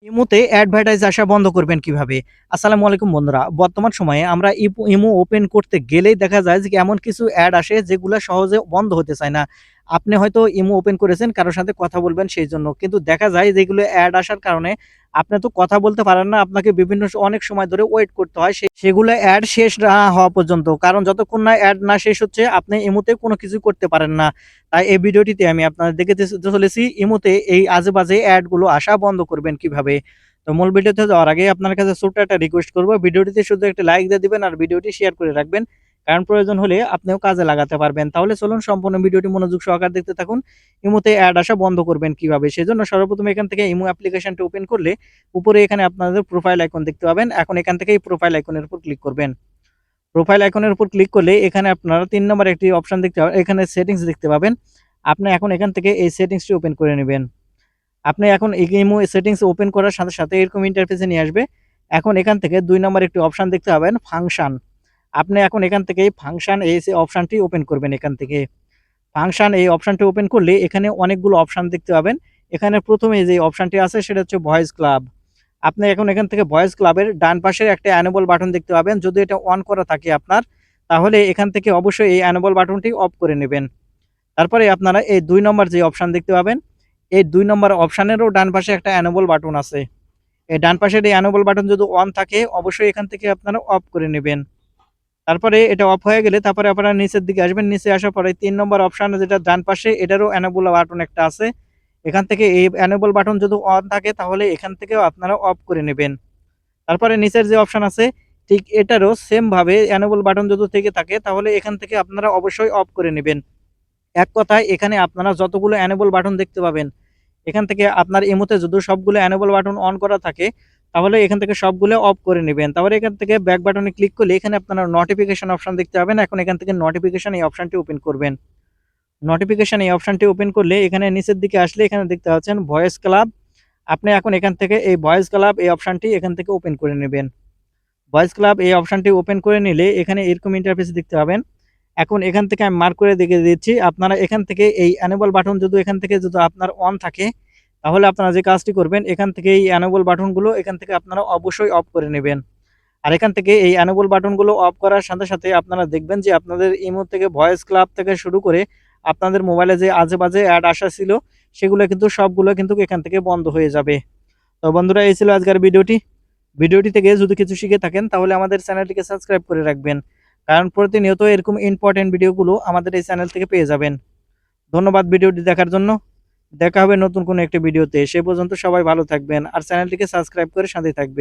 ইমোতে অ্যাডভার্টাইজ আসা বন্ধ করবেন কিভাবে? আসসালামু আলাইকুম বন্ধুরা। বর্তমান সময়ে আমরা ইমো ওপেন করতে গেলেই দেখা যায় যে এমন কিছু অ্যাড আসে যেগুলা সহজে বন্ধ হতে চায় না। আপনি হয়তো ইমো ওপেন করেছেন কারো সাথে কথা বলবেন সেইজন্য। কিন্তু দেখা যায় যেগুলো অ্যাড আসার কারণে আপনি তো কথা বলতে পারেন না। আপনাকে বিভিন্ন অনেক সময় ধরে ওয়েট করতে হয় সেগুলো অ্যাড শেষ না হওয়া পর্যন্ত। কারণ যতক্ষণ না অ্যাড না শেষ হচ্ছে আপনি ইমোতে কোনো কিছুই করতে পারেন না। তাই এই ভিডিওটিতে আমি আপনাদের দেখাতে চলেছি ইমোতে এই আজেবাজে অ্যাড গুলো আসা বন্ধ করবেন কিভাবে। তো মূল ভিডিওতে যাওয়ার আগে আপনার কাছে ছোট্ট একটা রিকোয়েস্ট করব, ভিডিওটিতে শুধু একটা লাইক দিয়ে দিবেন আর ভিডিওটি শেয়ার করে রাখবেন। কারণ প্রয়োজন হলে আপনিও কাজে লাগাতে পারবেন। তাহলে চলুন সম্পূর্ণ ভিডিওটি মনোযোগ সহকারে দেখতে থাকুন। ইমোতে অ্যাড আসা বন্ধ করবেন কিভাবে। সেজন্য সর্বপ্রথম এখান থেকে ইমো অ্যাপ্লিকেশনটি ওপেন করলে উপরে এখানে আপনাদের প্রোফাইল আইকন দেখতে পাবেন। এখন এখান থেকে এই প্রোফাইল আইকনের উপর ক্লিক করবেন। প্রোফাইল আইকনের উপর ক্লিক করলে এখানে আপনারা ৩ নম্বরে একটি অপশন দেখতে পাবেন। এখানে সেটিংস দেখতে পাবেন। আপনি এখন এখান থেকে এই সেটিংসটি ওপেন করে নিবেন। আপনি এখন ইমো সেটিংস ওপেন করার সাথে, সাথে এরকম ইন্টারফেসে নিয়ে আসবে। এখন এখান থেকে ২ নম্বরে একটি অপশন দেখতে পাবেন ফাংশন। আপনি এখন এখান থেকে ফাংশন এই অপশনটি ওপেন করবেন এখান থেকে। ফাংশন এই অপশনটি ওপেন করলে এখানে অনেকগুলো অপশন দেখতে পাবেন। এখানে ১ম এ যে অপশনটি আছে সেটা হচ্ছে ভয়েস ক্লাব। আপনি এখন এখান থেকে ভয়েস ক্লাবের ডান পাশের একটা এনেবল বাটন দেখতে পাবেন। যদি এটা অন করা থাকে আপনার, তাহলে এখান থেকে অবশ্যই এই এনেবল বাটনটি অফ করে নেবেন। তারপরে আপনারা এই ২ নম্বর যে অপশন দেখতে পাবেন, এই ২ নম্বর অপশনেরও ডান পাশে একটা এনেবল বাটন আছে। এই ডান পাশের এই এনেবল বাটন যদি অন থাকে অবশ্যই এখান থেকে আপনারা অফ করে নেবেন। তারপরে এটা অফ হয়ে গেলে তারপরে আপনারা নিচের দিকে আসবেন। নিচে আসার পরে ৩ নম্বর অপশন যেটা ডান পাশে এটারও এনেবল বাটন একটা আছে। এখান থেকে এই এনেবল বাটন যদি অন থাকে তাহলে এখান থেকেও আপনারা অফ করে নেবেন। তারপরে নিচের যে অপশন আছে ঠিক এটারও সেম ভাবে এনেবল বাটন যদি থেকে থাকে তাহলে এখান থেকে আপনারা অবশ্যই অফ করে নেবেন। এক কথায় এখানে আপনারা যতগুলো এনেবল বাটন দেখতে পাবেন, এখান থেকে আপনার ইমোতে যদি সবগুলো এনেবল বাটন অন করা থাকে, তাহলে এখান থেকে সবগুলো অফ করে নিবেন। তারপরে এখান থেকে ব্যাক বাটনে ক্লিক করলে এখানে আপনারা নোটিফিকেশন অপশন দেখতে পাবেন। এখন এখান থেকে নোটিফিকেশন এই অপশনটি ওপেন করবেন। নোটিফিকেশন এই অপশনটি ওপেন করলে এখানে নিচের দিকে আসলে এখানে দেখতে পাচ্ছেন ভয়েস ক্লাব। আপনি এখন এখান থেকে এই ভয়েস ক্লাব এই অপশনটি এখান থেকে ওপেন করে নেবেন। ভয়েস ক্লাব এই অপশনটি ওপেন করে নিলে এখানে এরকম ইন্টারফেস দেখতে পাবেন। এখন এখান থেকে আমি মার্ক করে দেখিয়ে দিচ্ছি। আপনারা এখান থেকে এই এনেবল বাটন যদি এখান থেকে যদি আপনার অন থাকে, তাহলে আপনারা যে কাজটি করবেন এখান থেকে এই এনেবল বাটনগুলো এখান থেকে আপনারা অবশ্যই অফ করে নেবেন। আর এখান থেকে এই এনেবল বাটনগুলো অফ করার সাথে, সাথে আপনারা দেখবেন যে আপনাদের ইমো থেকে ভয়েস ক্লাব থেকে শুরু করে আপনাদের মোবাইলে যে আজে-বাজে অ্যাড আসা ছিল, সেগুলো কিন্তু সবগুলো কিন্তু এখান থেকে বন্ধ হয়ে যাবে। তো বন্ধুরা এই ছিল আজকের ভিডিওটি। ভিডিওটি থেকে যদি কিছু শিখে থাকেন তাহলে আমাদের চ্যানেলটিকে সাবস্ক্রাইব করে রাখবেন। কারণ প্রতিনিয়ত এরকম ইম্পোর্টেন্ট ভিডিওগুলো আমাদের এই চ্যানেল থেকে পেয়ে যাবেন। ধন্যবাদ ভিডিওটি দেখার জন্য। দেখা হবে নতুন কোনো একটি ভিডিওতে। সে পর্যন্ত সবাই ভালো থাকবেন আর চ্যানেলটিকে সাবস্ক্রাইব করে সাথেই থাকবেন।